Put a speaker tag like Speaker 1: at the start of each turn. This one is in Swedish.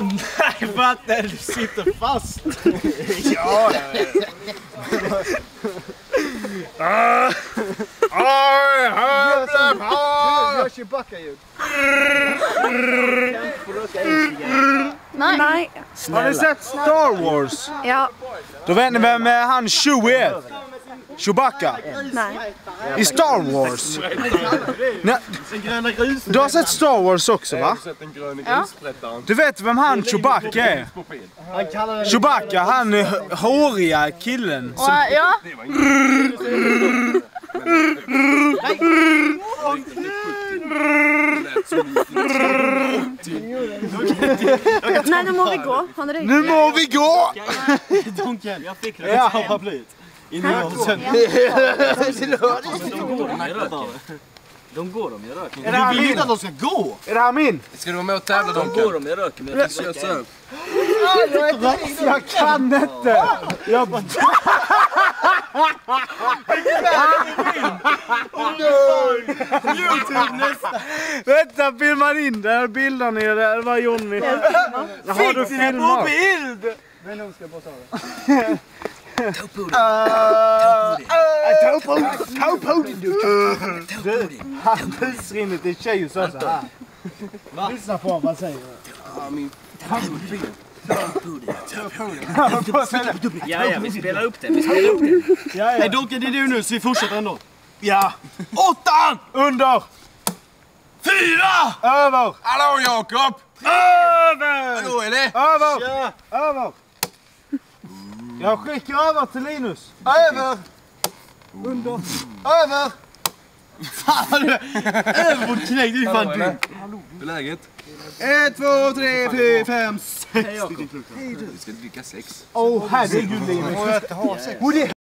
Speaker 1: Nej, för att du sitter fast.
Speaker 2: Ja.
Speaker 1: Gör Chewbacca-ljud.
Speaker 3: Nej.
Speaker 2: Har ni sett Star Wars?
Speaker 3: Ja.
Speaker 2: Då vet ni vem han Chewie är? Chewbacca.
Speaker 3: Nej.
Speaker 2: I Star Wars. Du har sett Star Wars också, va?
Speaker 3: Ja.
Speaker 2: Du vet vem han Chewbacca är? Chewbacca, han håriga killen.
Speaker 3: Och, ja. Nej, nu må vi gå. Har ni det?
Speaker 2: Nu må vi gå!
Speaker 1: Donken, jag fick det. Ja, paraplyet. De går de i röken. Du vill inte att de ska gå.
Speaker 2: Är det här min?
Speaker 4: Ska du vara med och tävla Donken?
Speaker 1: De går de i röken, men jag tycker så.
Speaker 2: Jag kan inte! Jag bara...
Speaker 1: YouTube nästa.
Speaker 2: Vänta, filmar in där bilden nere. Det var Johnny. Har du filmat?
Speaker 1: Bild!
Speaker 2: Men de ska bara ta
Speaker 4: det.
Speaker 2: Han busrinner till tjej och så här. Lyssna på vad han säger.
Speaker 1: Ja, vi spelar upp det. Nej, Donken, det är du nu, så vi fortsätter ändå.
Speaker 2: Ja.
Speaker 4: 8!
Speaker 2: Under.
Speaker 4: 4!
Speaker 2: Över.
Speaker 4: Hallå Jakob!
Speaker 2: Över.
Speaker 4: Hallå eller?
Speaker 2: Över.
Speaker 1: Ja.
Speaker 2: Över. Jag skickar över till Linus.
Speaker 1: Över!
Speaker 2: Under. Över.
Speaker 1: Fan, över på knäck, det är fan dumt.
Speaker 4: Hur är läget?
Speaker 1: 1, 2, 3, 4, 5, 6.
Speaker 4: Vi ska dricka 6.
Speaker 2: Åh, herregud Linus.